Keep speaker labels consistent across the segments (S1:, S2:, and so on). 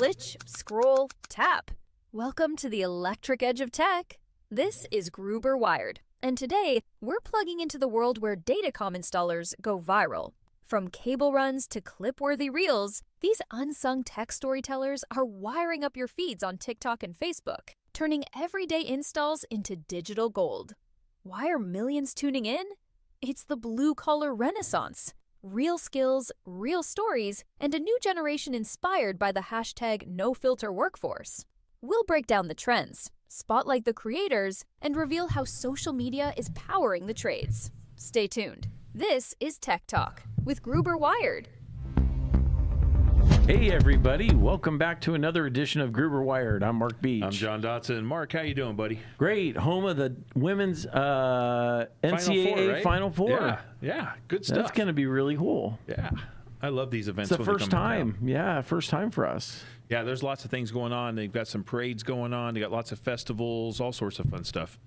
S1: glitch, scroll, tap. Welcome to the electric edge of tech. This is Gruber Wired, and today we're plugging into the world where Datacom installers go viral. From cable runs to clip-worthy reels, these unsung tech storytellers are wiring up your feeds on TikTok and Facebook, turning everyday installs into digital gold. Why are millions tuning in? It's the blue-collar renaissance. Real skills, real stories, and a new generation inspired by the hashtag #NoFilterWorkforce. We'll break down the trends, spotlight the creators, and reveal how social media is powering the trades. Stay tuned. This is Tech Talk with Gruber Wired.
S2: Hey everybody, welcome back to another edition of Gruber Wired. I'm Mark Beach.
S3: I'm John Dotson. Mark, how you doing, buddy?
S2: Great, home of the women's NCAA Final Four.
S3: Yeah, good stuff.
S2: That's going to be really cool.
S3: Yeah, I love these events.
S2: It's the first time. Yeah, first time for us.
S3: Yeah, there's lots of things going on. They've got some parades going on. They got lots of festivals, all sorts of fun stuff.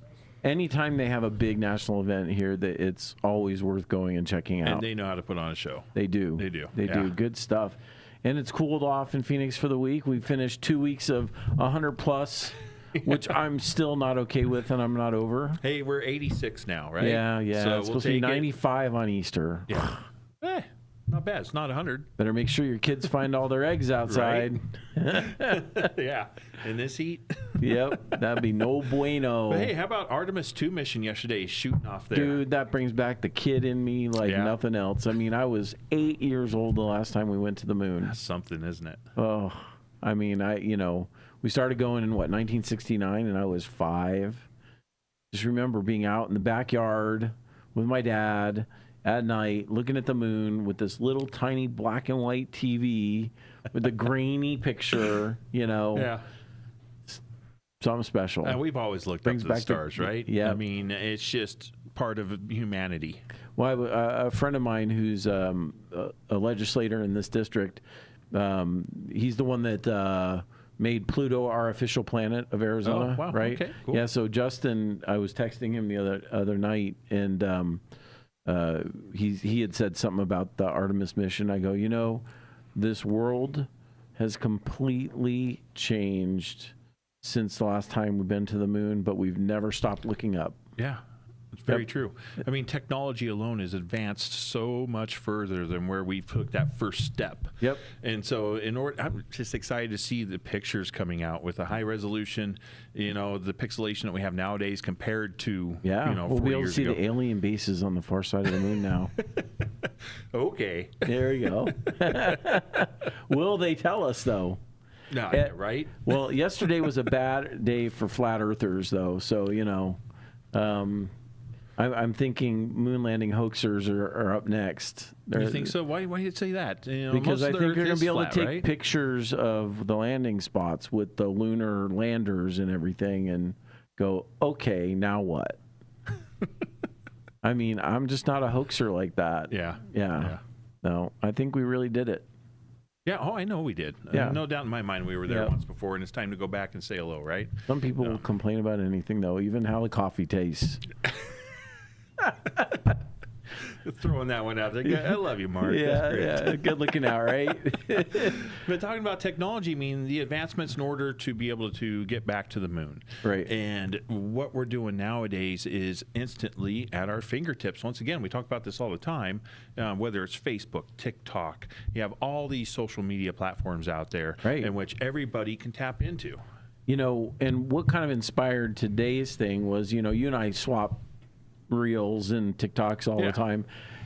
S2: Anytime they have a big national event here, that it's always worth going and checking out.
S3: And they know how to put on a show.
S2: They do.
S3: They do.
S2: They do. Good stuff. And it's cooled off in Phoenix for the week. We finished 2 weeks of 100+, which I'm still not okay with, and I'm not over.
S3: Hey, we're 86 now, right?
S2: Yeah.
S3: So
S2: it's supposed to be 95 on Easter.
S3: Yeah. Not bad. It's not 100.
S2: Better make sure your kids find all their eggs outside.
S3: Right? Yeah. In this heat.
S2: Yep. That'd be no bueno.
S3: But hey, how about Artemis 2 mission yesterday shooting off there?
S2: Dude, that brings back the kid in me like nothing else. I mean, I was 8 years old the last time we went to the moon.
S3: That's something, isn't it?
S2: Oh, I mean, we started going in 1969, and I was 5. Just remember being out in the backyard with my dad at night, looking at the moon with this little tiny black and white TV with a grainy picture,
S3: Yeah.
S2: Something special.
S3: And we've always looked up to the stars, right?
S2: Yeah.
S3: I mean, it's just part of humanity.
S2: Well, a friend of mine who's a legislator in this district, he's the one that made Pluto our official planet of Arizona,
S3: wow.
S2: right?
S3: Okay, cool.
S2: Yeah, so Justin, I was texting him the other night, and he had said something about the Artemis mission. I go, this world has completely changed since the last time we've been to the moon, but we've never stopped looking up.
S3: Yeah, it's very true. I mean, technology alone has advanced so much further than where we took that first step.
S2: Yep.
S3: And so I'm just excited to see the pictures coming out with a high resolution, the pixelation that we have nowadays compared to,
S2: we'll be able to see the alien bases on the far side of the moon now.
S3: Okay.
S2: There you go. Will they tell us, though?
S3: No, right?
S2: Well, yesterday was a bad day for flat earthers, though. So, I'm thinking moon landing hoaxers are up next.
S3: You think so? Why do you say that?
S2: Because I think you're going to be able to take
S3: right?
S2: pictures of the landing spots with the lunar landers and everything and go, okay, now what? I mean, I'm just not a hoaxer like that.
S3: Yeah.
S2: No, I think we really did it.
S3: Yeah, I know we did.
S2: Yeah.
S3: No doubt in my mind we were there once before, and it's time to go back and say hello, right?
S2: Some people will complain about anything, though, even how the coffee tastes.
S3: Throwing that one out there. I love you, Mark.
S2: Yeah, good looking out, right?
S3: But talking about technology, I mean, the advancements in order to be able to get back to the moon.
S2: Right.
S3: And what we're doing nowadays is instantly at our fingertips. Once again, we talk about this all the time, whether it's Facebook, TikTok. You have all these social media platforms out there in which everybody can tap into.
S2: And what kind of inspired today's thing was, you and I swap reels and TikToks all the time,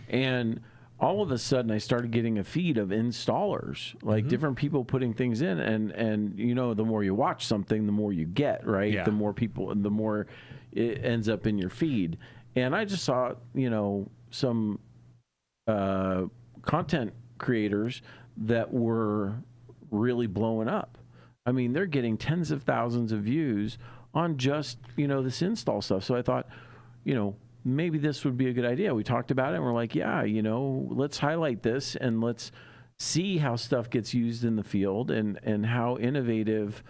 S2: and all of a sudden I started getting a feed of installers, like different people putting things in, and the more you watch something, the more you get, right?
S3: Yeah.
S2: The more people, the more it ends up in your feed. And I just saw some content creators that were really blowing up. I mean, they're getting tens of thousands of views on just this install stuff. So I thought, maybe this would be a good idea. We talked about it, and we're like, let's highlight this and let's see how stuff gets used in the field and how innovative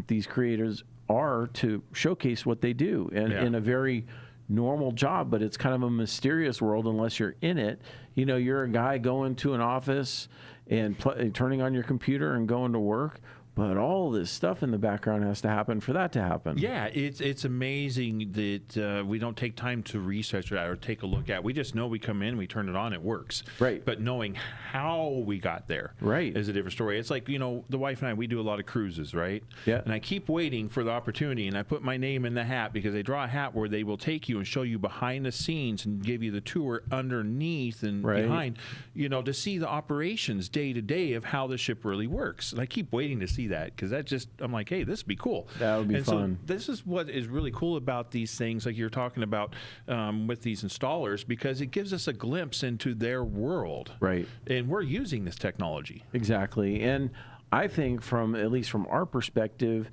S2: these creators are to showcase what they do in a very normal job, but it's kind of a mysterious world unless you're in it. You're a guy going to an office and turning on your computer and going to work. But all this stuff in the background has to happen for that to happen.
S3: Yeah, it's amazing that we don't take time to research that or take a look at. We just know we come in, we turn it on, it works.
S2: Right.
S3: But knowing how we got there is a different story. It's like, you know, the wife and I, we do a lot of cruises, right?
S2: Yeah.
S3: And I keep waiting for the opportunity, and I put my name in the hat because they draw a hat where they will take you and show you behind the scenes and give you the tour underneath and behind, you know, to see the operations day to day of how the ship really works. And I keep waiting to see that because that just, I'm like, hey, this would be cool.
S2: That would be fun.
S3: So this is what is really cool about these things, like you're talking about with these installers, because it gives us a glimpse into their world.
S2: Right.
S3: And we're using this technology.
S2: Exactly. And I think at least from our perspective,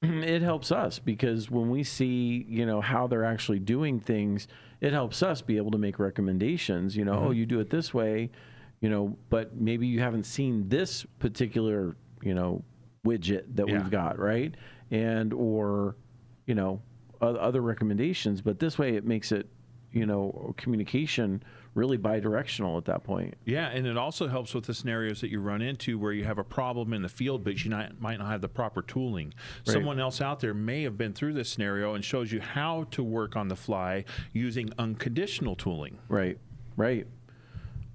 S2: it helps us because when we see, you know, how they're actually doing things, it helps us be able to make recommendations, you know, oh, you do it this way, you know, but maybe you haven't seen this particular, you know, widget that we've got, right? And, or, you know, other recommendations, but this way it makes it, you know, communication really bi-directional at that point.
S3: Yeah, and it also helps with the scenarios that you run into where you have a problem in the field, but you might not have the proper tooling. Right. Someone else out there may have been through this scenario and shows you how to work on the fly using unconditional tooling.
S2: Right, right.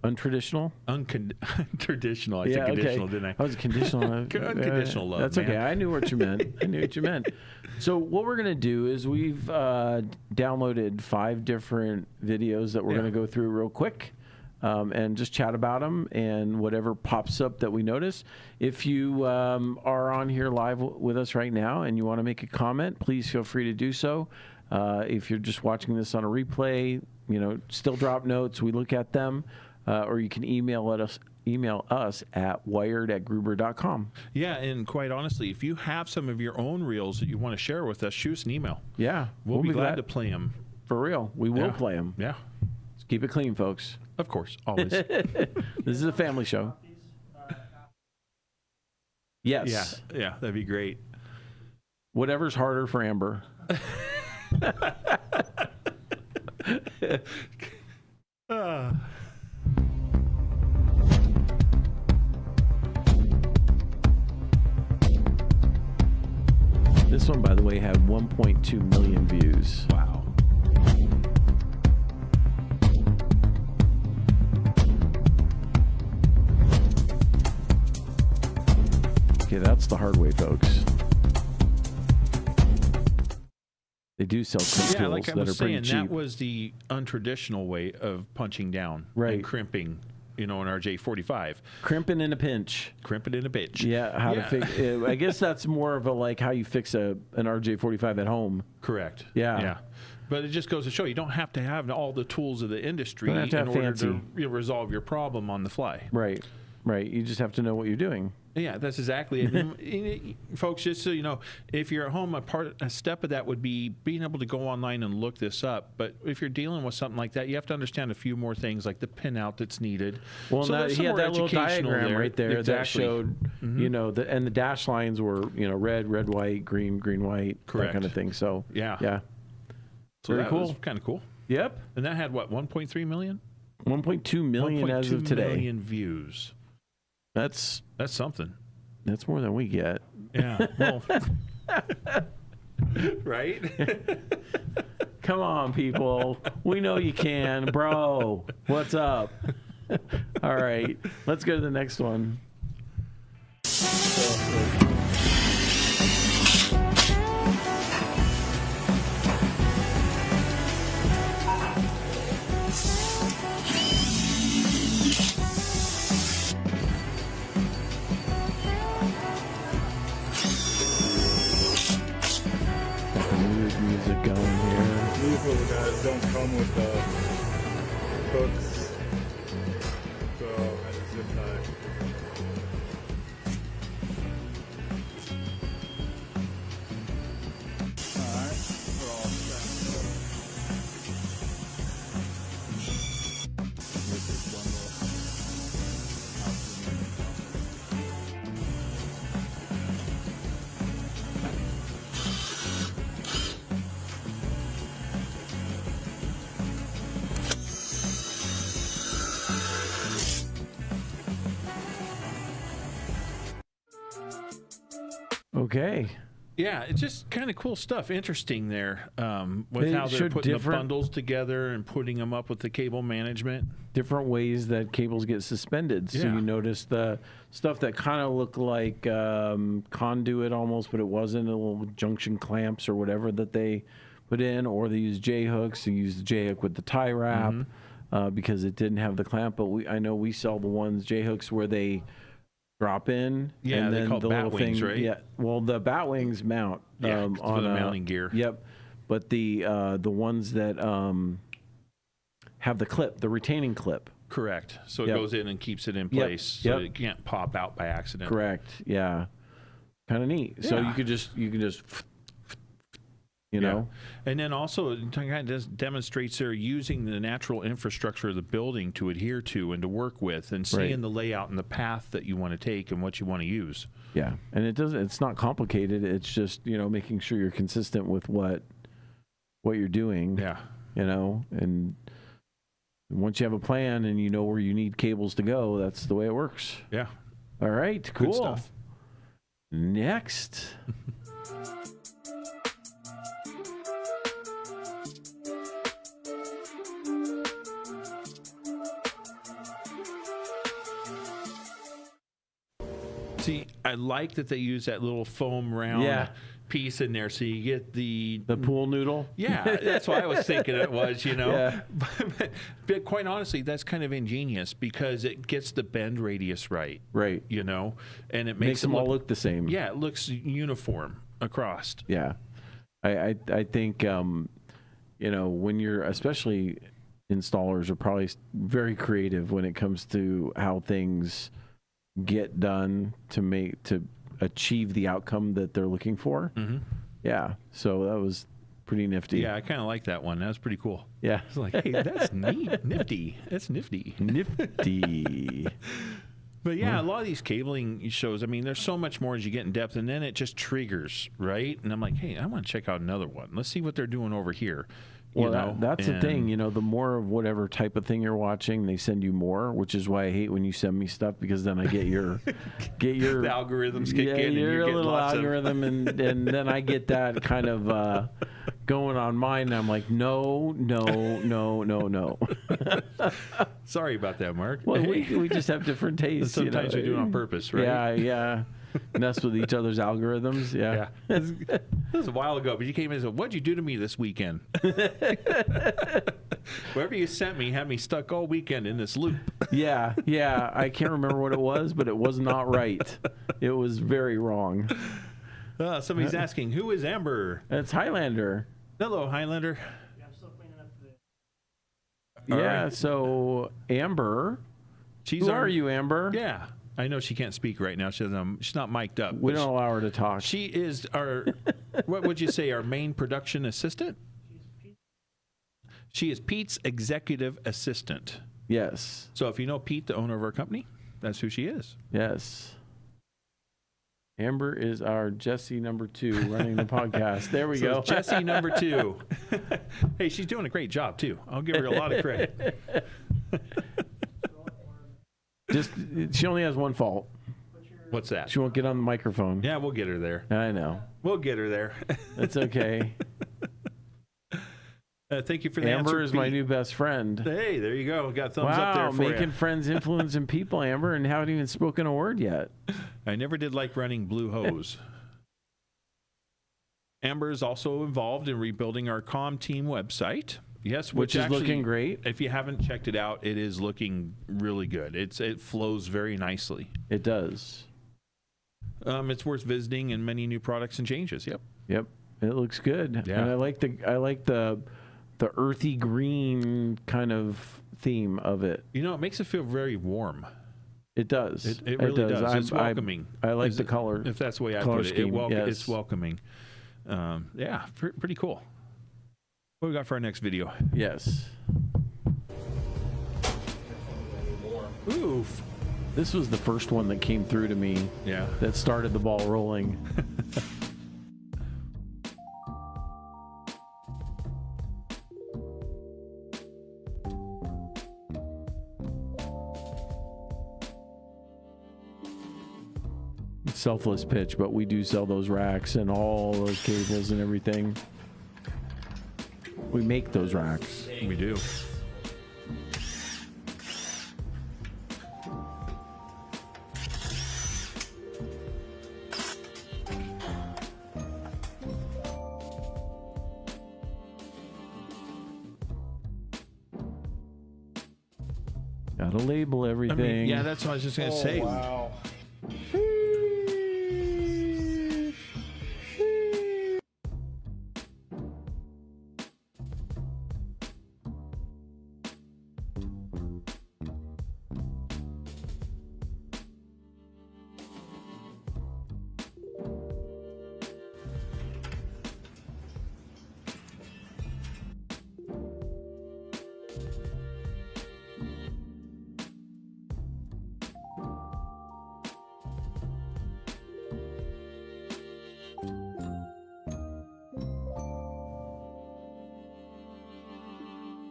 S2: Untraditional?
S3: Untraditional. I said conditional, didn't I?
S2: I was conditional.
S3: Unconditional love.
S2: That's okay. I knew what you meant. So what we're going to do is we've downloaded 5 different videos that we're going to go through real quick and just chat about them and whatever pops up that we notice. If you are on here live with us right now and you want to make a comment, please feel free to do so. If you're just watching this on a replay, you know, still drop notes. We look at them. Or you can email us at wired@gruber.com.
S3: Yeah, and quite honestly, if you have some of your own reels that you want to share with us, shoot us an email.
S2: Yeah.
S3: We'll be glad to play them.
S2: For real. We will play them.
S3: Yeah.
S2: Let's keep it clean, folks.
S3: Of course, always.
S2: This is a family show. Yes.
S3: Yeah, that'd be great.
S2: Whatever's harder for Amber. This one, by the way, had 1.2 million views.
S3: Wow.
S2: Okay, that's the hard way, folks. They do sell crimp tools
S3: like I
S2: that
S3: was
S2: are pretty
S3: saying,
S2: cheap.
S3: that was the untraditional way of punching down and crimping, you know, an RJ45.
S2: Crimping in a pinch.
S3: Crimping in a pinch.
S2: Yeah, how to fix I guess that's more of a like how you fix an RJ45 at home.
S3: Correct.
S2: Yeah.
S3: Yeah. But it just goes to show you don't have to have all the tools of the industry in order to resolve your problem on the fly.
S2: Right. Right. You just have to know what you're doing.
S3: Yeah, that's exactly it. And, folks, just so you know, if you're at home, a step of that would be being able to go online and look this up. But if you're dealing with something like that, you have to understand a few more things, like the pinout that's needed.
S2: Well, so he had that little diagram right there that showed, you know, and the dash lines were, you know, red, white, green, white, that kind of thing. So,
S3: yeah.
S2: So
S3: very
S2: that
S3: cool.
S2: was
S3: Kind of cool.
S2: Yep.
S3: And that had, what, 1.3 million?
S2: 1.2 million as of today.
S3: 1.2 million views. That's something.
S2: That's more than we get.
S3: Yeah. Well, right?
S2: Come on, people. We know you can. Bro, what's up? All right. Let's go to the next one. Music going here.
S4: Usually the guys don't come with hooks, so I just zip tie. Alright, we're all set. Here's this bundle.
S2: Okay.
S3: Yeah, it's just kind of cool stuff. Interesting there with
S2: They
S3: how they're
S2: showed
S3: putting the
S2: different-
S3: bundles together and putting them up with the cable management.
S2: Different ways that cables get suspended. So
S3: Yeah.
S2: you notice the stuff that kind of looked like conduit almost, but it wasn't, a little junction clamps or whatever that they put in, or they use J hooks. They use the J hook with the tie wrap because it didn't have the clamp. But I know we sell the ones J hooks where they drop in.
S3: Yeah,
S2: and
S3: they
S2: then
S3: call
S2: the
S3: bat
S2: little
S3: wings,
S2: thing,
S3: right?
S2: Yeah. Well, the bat wings mount
S3: Yeah, for
S2: on
S3: the
S2: a-
S3: mounting gear.
S2: Yep. But the ones that have the clip, the retaining clip.
S3: Correct. So it
S2: Yep.
S3: goes in and keeps it in
S2: Yep.
S3: place, so
S2: Yep.
S3: it can't pop out by accident.
S2: Correct. Yeah. Kind of neat. So
S3: Yeah.
S2: you can just you
S3: Yeah.
S2: know.
S3: And then also it kind of demonstrates they're using the natural infrastructure of the building to adhere to and to work with, and seeing
S2: Right.
S3: the layout and the path that you want to take and what you want to use.
S2: Yeah. And it's not complicated. It's just, making sure you're consistent with what you're doing.
S3: Yeah.
S2: And once you have a plan and you know where you need cables to go, that's the way it works.
S3: Yeah.
S2: All right, cool.
S3: Good stuff.
S2: Next.
S3: See, I like that they use that little foam round
S2: Yeah.
S3: piece in there, so you get the
S2: pool noodle.
S3: Yeah, that's what I was thinking it was,
S2: Yeah.
S3: But quite honestly, that's kind of ingenious because it gets the bend radius right,
S2: Right.
S3: and it
S2: Makes
S3: them
S2: them all look the same.
S3: Yeah, it looks uniform across.
S2: Yeah. I think, when you're, especially installers are probably very creative when it comes to how things get done to achieve the outcome that they're looking for.
S3: Mm-hmm.
S2: Yeah. So that was pretty nifty.
S3: Yeah, I kind of like that one. That was pretty cool.
S2: Yeah.
S3: It's like, hey, that's neat, nifty. That's nifty.
S2: Nifty.
S3: But yeah, a lot of these cabling shows, I mean, there's so much more as you get in depth, and then it just triggers, right? And I'm like, hey, I want to check out another one. Let's see what they're doing over here.
S2: Well, that's the thing, the more of whatever type of thing you're watching, they send you more, which is why I hate when you send me stuff, because then I get your
S3: the algorithms kick in, and
S2: your
S3: you're getting
S2: little
S3: lots
S2: algorithm, and then I get that kind of going on mine, and I'm like, no.
S3: Sorry about that, Mark.
S2: Well, we just have different tastes.
S3: Sometimes we do it on purpose, right?
S2: Yeah. Mess with each other's algorithms. Yeah.
S3: That was a while ago, but you came in and said, what'd you do to me this weekend? Whatever you sent me had me stuck all weekend in this loop.
S2: Yeah. I can't remember what it was, but it was not right. It was very wrong.
S3: Somebody's asking, who is Amber?
S2: It's Highlander.
S3: Hello, Highlander.
S2: Yeah,
S3: right.
S2: So Amber. Who are you, Amber?
S3: Yeah. I know she can't speak right now. She's not mic'd up.
S2: We
S3: but
S2: don't allow her to talk.
S3: She is our, what would you say, our main production assistant? She is Pete's executive assistant.
S2: Yes.
S3: So if you know Pete, the owner of our company, that's who she is.
S2: Yes. Amber is our Jessie number 2 running the podcast. There we go.
S3: Jessie number 2. Hey, she's doing a great job too. I'll give her a lot of credit.
S2: She only has one fault.
S3: What's that?
S2: She won't get on the microphone.
S3: Yeah, we'll get her there.
S2: I know.
S3: We'll get her there.
S2: That's okay.
S3: Thank you for the
S2: Amber
S3: answer,
S2: is my
S3: Pete.
S2: new best friend.
S3: Hey, there you go. Got thumbs up there
S2: Wow,
S3: for
S2: making
S3: you.
S2: friends, influencing people, Amber, and haven't even spoken a word yet.
S3: I never did like running Blue Hose. Amber is also involved in rebuilding our comm team website. Yes,
S2: Which is
S3: actually,
S2: looking great.
S3: If you haven't checked it out, it is looking really good. It flows very nicely.
S2: It does.
S3: It's worth visiting, and many new products and changes. Yep.
S2: Yep. It looks good.
S3: Yeah.
S2: And I like the earthy green kind of theme of it.
S3: It makes it feel very warm.
S2: It does.
S3: It really does. It's welcoming.
S2: I like
S3: Is
S2: the
S3: it-
S2: color.
S3: If that's the way I
S2: color
S3: put it,
S2: scheme, yes.
S3: It's welcoming. Yeah, pretty cool. What we got for our next video?
S2: Yes.
S3: Oof.
S2: This was the first one that came through to me
S3: Yeah.
S2: that started the ball rolling. selfless pitch, but we do sell those racks and all those cables and everything. We make those racks.
S3: We do.
S2: Gotta label everything.
S3: I mean, yeah, that's what I was just gonna say.
S4: Wow.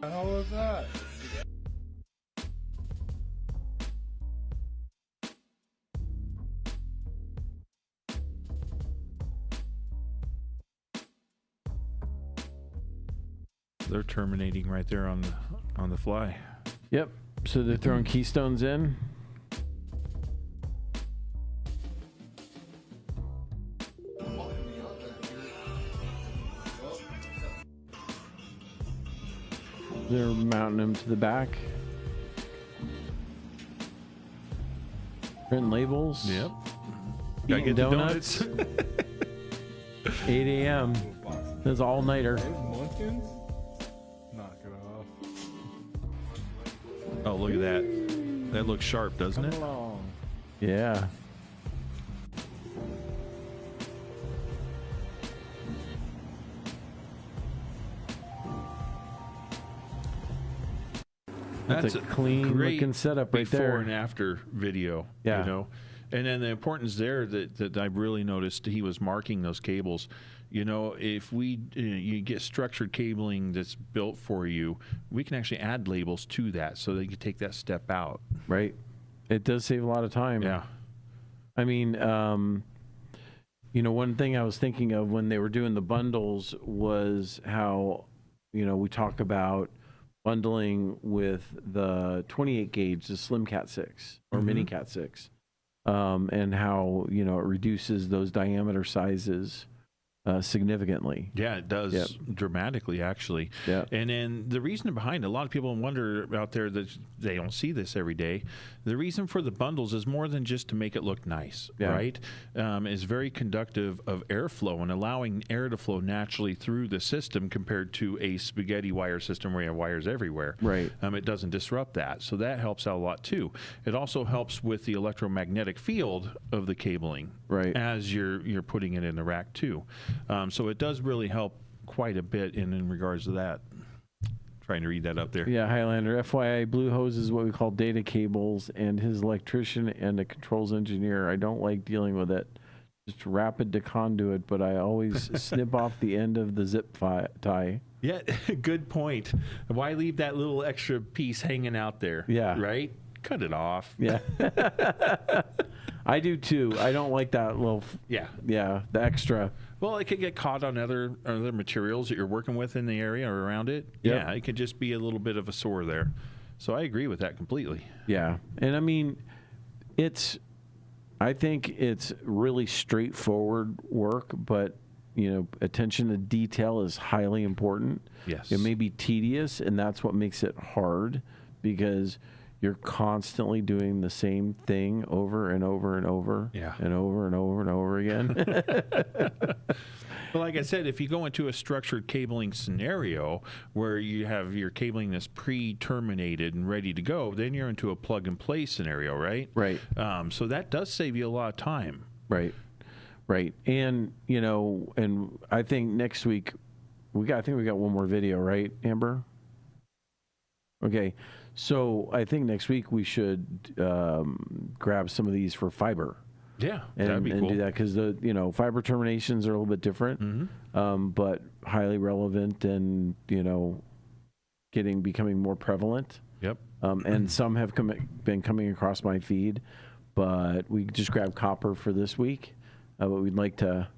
S4: What the hell was that?
S3: They're terminating right there on the fly.
S2: Yep. So they're throwing keystones in. They're mounting them to the back. Printing labels.
S3: Yep. Gotta
S2: Eating
S3: get the
S2: donuts.
S3: donuts.
S2: 8 a.m. That's all nighter.
S4: Those Munchkins? Knock it off.
S3: Oh, look at that. That looks sharp, doesn't
S4: Come
S3: it?
S4: along.
S2: Yeah. That's a clean
S3: great
S2: looking setup right
S3: before
S2: there.
S3: and after video.
S2: Yeah.
S3: You know, and then the importance there that I really noticed, he was marking those cables. You know, if you get structured cabling that's built for you, we can actually add labels to that so they can take that step out.
S2: Right. It does save a lot of time.
S3: Yeah.
S2: I mean, you know, one thing I was thinking of when they were doing the bundles was how, you know, we talk about bundling with the 28 gauge, the Slim Cat 6 or Mini Cat 6, and how, you know, it reduces those diameter sizes significantly.
S3: Yeah, it does
S2: Yep.
S3: dramatically, actually.
S2: Yeah.
S3: And then the reason behind it, a lot of people wonder out there that they don't see this every day. The reason for the bundles is more than just to make it look nice,
S2: Yeah.
S3: right? It's very conductive of airflow and allowing air to flow naturally through the system compared to a spaghetti wire system where you have wires everywhere.
S2: Right.
S3: It doesn't disrupt that. So that helps out a lot too. It also helps with the electromagnetic field of the cabling
S2: Right.
S3: as you're putting it in the rack too. So it does really help quite a bit in regards to that. Trying to read that up there.
S2: Yeah, Highlander. FYI, Blue Hose is what we call data cables, and his electrician and a controls engineer. I don't like dealing with it. Just rapid to conduit, but I always snip off the end of the zip tie.
S3: Yeah, good point. Why leave that little extra piece hanging out there?
S2: Yeah.
S3: Right? Cut it off.
S2: Yeah. I do too. I don't like that little,
S3: Yeah.
S2: the extra.
S3: Well, it could get caught on other materials that you're working with in the area or around it.
S2: Yep.
S3: Yeah, it could just be a little bit of a sore there. So I agree with that completely.
S2: Yeah. And I mean, I think it's really straightforward work, but, you know, attention to detail is highly important.
S3: Yes.
S2: It may be tedious, and that's what makes it hard, because you're constantly doing the same thing over and over and over
S3: Yeah.
S2: and over and over and over again.
S3: Well, like I said, if you go into a structured cabling scenario where you have your cabling that's pre-terminated and ready to go, then you're into a plug-and-play scenario, right?
S2: Right.
S3: So that does save you a lot of time.
S2: Right. Right. And, you know, and I think next week I think we got one more video, right, Amber? Okay. So I think next week we should grab some of these for fiber.
S3: Yeah,
S2: And,
S3: that'd be
S2: and
S3: cool.
S2: do that, because the, you know, fiber terminations are a little bit different, but highly relevant, and, you know, becoming more prevalent.
S3: Yep.
S2: And some have been coming across my feed, but we just grabbed copper for this week. But we'd like to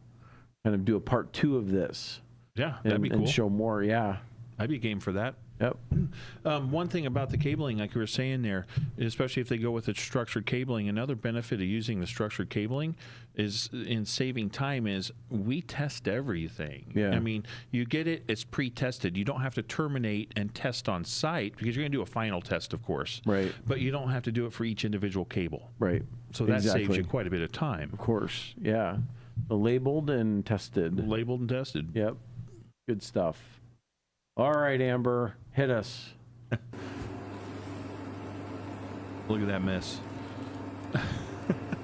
S2: kind of do a part 2 of this.
S3: Yeah, that'd be cool.
S2: And show more. Yeah.
S3: I'd be game for that.
S2: Yep.
S3: One thing about the cabling, like you were saying there, especially if they go with the structured cabling, another benefit of using the structured cabling is in saving time is we test everything.
S2: Yeah.
S3: I mean, you get it, it's pre-tested. You don't have to terminate and test on site because you're going to do a final test, of course.
S2: Right.
S3: But you don't have to do it for each individual cable.
S2: Right.
S3: So that saves you quite a bit of time.
S2: Of course. Yeah. Labeled and tested.
S3: Labeled and tested.
S2: Yep. Good stuff. All right, Amber, hit us.
S3: Look at that mess.
S2: I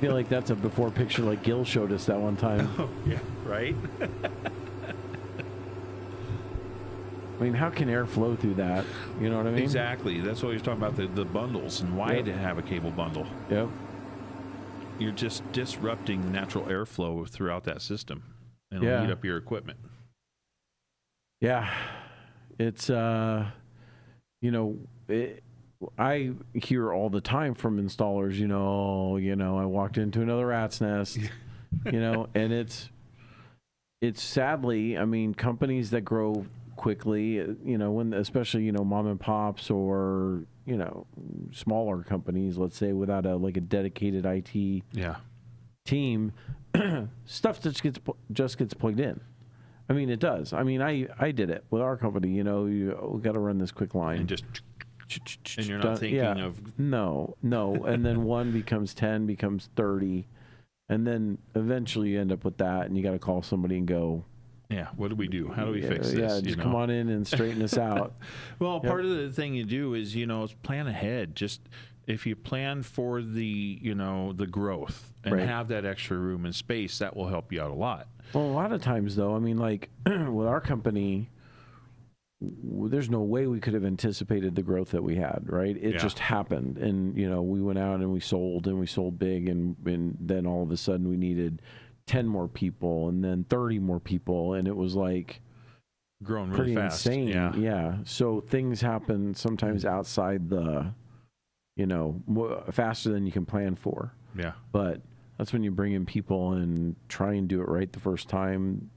S2: feel like that's a before picture like Gil showed us that one time.
S3: Oh, yeah, right?
S2: I mean, how can air flow through that? You know what I mean?
S3: Exactly. That's what you're talking about, the bundles and why to have a cable bundle.
S2: Yep.
S3: You're just disrupting natural airflow throughout that system, and it'll heat up your equipment.
S2: Yeah. It's, I hear all the time from installers, I walked into another rat's nest, and it's sadly, I mean, companies that grow quickly, when, especially, mom and pops or, smaller companies, let's say, without a dedicated IT team, stuff just gets plugged in. I mean, it does. I mean, I did it with our company. We got to run this quick line.
S3: And just, and you're not thinking of...
S2: No. And then 1 becomes 10, becomes 30. And then eventually you end up with that, and you got to call somebody and go,
S3: yeah, what do we do? How do we fix this?
S2: Yeah, just come on in and straighten us out.
S3: Well, part of the thing you do is, is plan ahead. Just if you plan for the, the growth and have that extra room and space, that will help you out a lot.
S2: Well, a lot of times, though, I mean, like with our company, there's no way we could have anticipated the growth that we had, right? It just happened. And, we went out and we sold big. And then all of a sudden we needed 10 more people and then 30 more people. And it was like
S3: growing really fast.
S2: Insane. Yeah. So things happen sometimes outside the, faster than you can plan for.
S3: Yeah.
S2: But that's when you bring in people and try and do it right the first time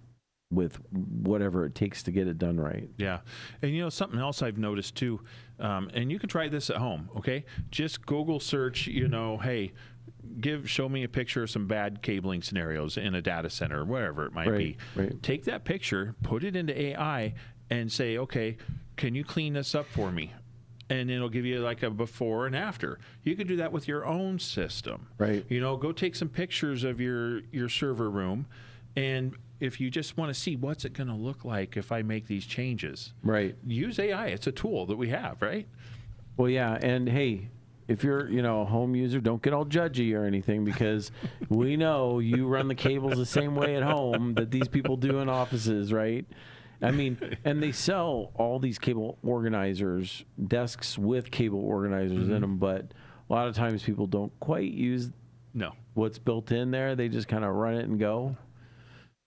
S2: with whatever it takes to get it done right.
S3: Yeah. And something else I've noticed too, and you can try this at home, okay? Just Google search, hey, show me a picture of some bad cabling scenarios in a data center or whatever it might be.
S2: Right.
S3: Take that picture, put it into AI and say, okay, can you clean this up for me? And it'll give you like a before and after. You could do that with your own system.
S2: Right.
S3: Go take some pictures of your server room, and if you just want to see what's it going to look like if I make these changes.
S2: Right.
S3: Use AI. It's a tool that we have, right?
S2: Well, yeah. And hey, if you're, a home user, don't get all judgy or anything, because we know you run the cables the same way at home that these people do in offices, right? I mean, and they sell all these cable organizers, desks with cable organizers in them, but a lot of times people don't quite use what's built in there. They just kind of run it and go.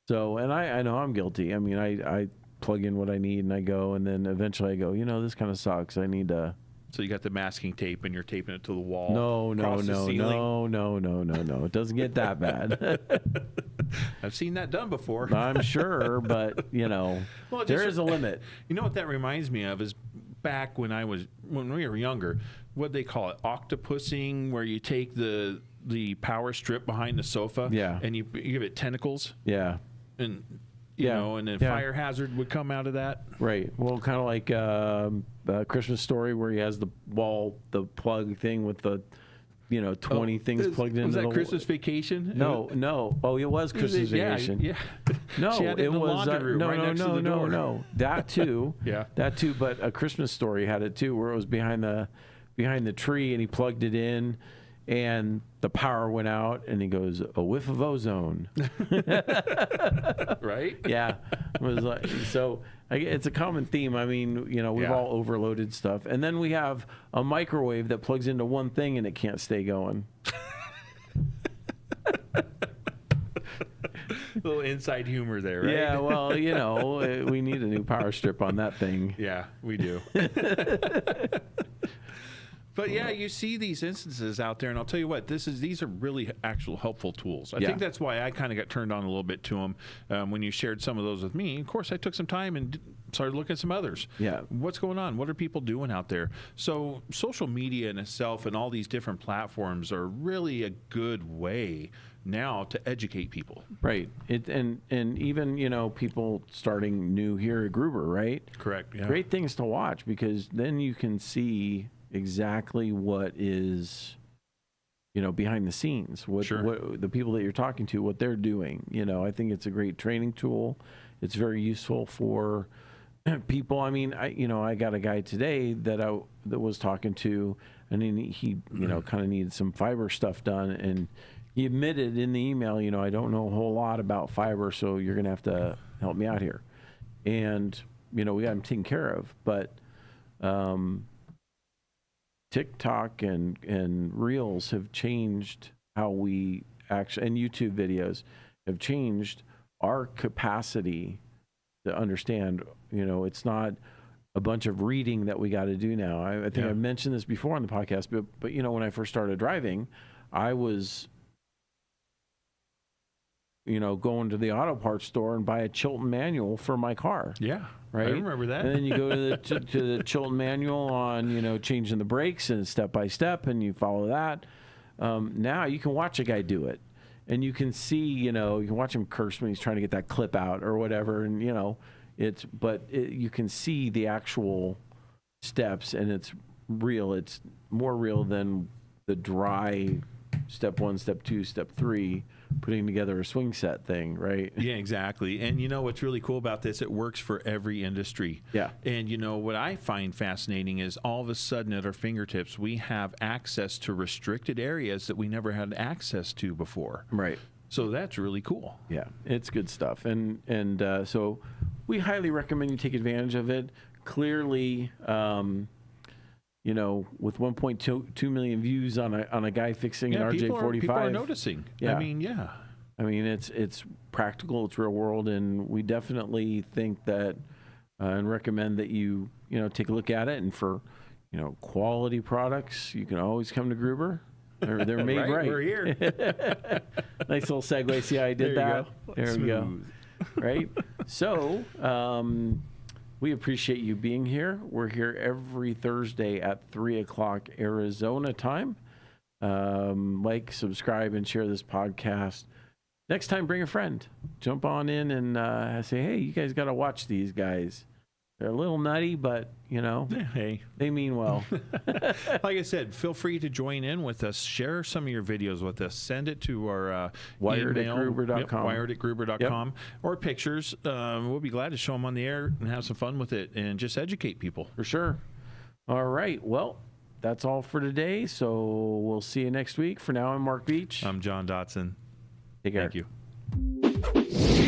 S2: So, and I know I'm guilty. I mean, I plug in what I need and I go, and then eventually I go, this kind of sucks. I need to.
S3: So you got the masking tape and you're taping it to the wall.
S2: No. It doesn't get that bad.
S3: I've seen that done before.
S2: I'm sure, but well, there is a limit.
S3: You know what that reminds me of is back when we were younger, what they call it, octopussing, where you take the power strip behind the sofa and you give it tentacles. Yeah. And and a fire hazard would come out of that.
S2: Right. Well, kind of like Christmas Story, where he has the plug thing with the 20 things plugged in.
S3: Was that Christmas Vacation?
S2: No. Oh, it was Christmas Vacation.
S3: Yeah.
S2: No,
S3: it was
S2: no. That too.
S3: Yeah.
S2: That too. But A Christmas Story had it too, where it was behind the tree, and he plugged it in, and the power went out, and he goes, a whiff of ozone.
S3: Right?
S2: Yeah. It was like, so it's a common theme. I mean, we've all overloaded stuff. And then we have a microwave that plugs into one thing and it can't stay going.
S3: A little inside humor there, right?
S2: Yeah, well, we need a new power strip on that thing.
S3: Yeah, we do. But yeah, you see these instances out there, and I'll tell you what, these are really actual helpful tools. I think that's why I kind of got turned on a little bit to them when you shared some of those with me. Of course, I took some time and started looking at some others.
S2: Yeah.
S3: What's going on? What are people doing out there? So social media in itself and all these different platforms are really a good way now to educate people.
S2: Right. And even, people starting new here at Gruber, right?
S3: Correct. Yeah.
S2: Great things to watch, because then you can see exactly what is, behind the scenes, what the people that you're talking to, what they're doing. I think it's a great training tool. It's very useful for people. I mean, I got a guy today that was talking to, and he kind of needed some fiber stuff done, and he admitted in the email, I don't know a whole lot about fiber, so you're going to have to help me out here. And, we got him taken care of. But TikTok and Reels have changed how we actually, and YouTube videos have changed our capacity to understand. It's not a bunch of reading that we got to do now. I think I've mentioned this before on the podcast, but when I first started driving, I was going to the auto parts store and buy a Chilton manual for my car.
S3: Yeah.
S2: Right.
S3: I remember that.
S2: And then you go to the Chilton manual on, changing the brakes and step by step, and you follow that. Now you can watch a guy do it, and you can see, you can watch him curse when he's trying to get that clip out or whatever. And, you can see the actual steps, and it's real. It's more real than the dry step 1, step 2, step 3, putting together a swing set thing, right?
S3: Yeah, exactly. And what's really cool about this, it works for every industry.
S2: Yeah.
S3: And what I find fascinating is all of a sudden at our fingertips, we have access to restricted areas that we never had access to before.
S2: Right.
S3: So that's really cool.
S2: Yeah, it's good stuff. And so we highly recommend you take advantage of it. Clearly, with 1.2 million views on a guy fixing an RJ45.
S3: People are noticing.
S2: Yeah.
S3: I mean,
S2: it's practical, it's real world, and we definitely think that and recommend that you take a look at it. And for quality products, you can always come to Gruber. They're made right.
S3: We're here.
S2: Nice little segue. See how I did that? There we go. Right. So we appreciate you being here. We're here every Thursday at 3:00 Arizona time. Like, subscribe, and share this podcast. Next time, bring a friend. Jump on in and say, hey, you guys got to watch these guys. They're a little nutty, but,
S3: hey,
S2: they mean well.
S3: Like I said, feel free to join in with us. Share some of your videos with us. Send it to our
S2: wired@gruber.com.
S3: Wired@gruber.com. Or pictures. We'll be glad to show them on the air and have some fun with it and just educate people.
S2: For sure. All right. Well, that's all for today. So we'll see you next week. For now, I'm Mark Beach.
S3: I'm John Dotson.
S2: Take care.
S3: Thank you.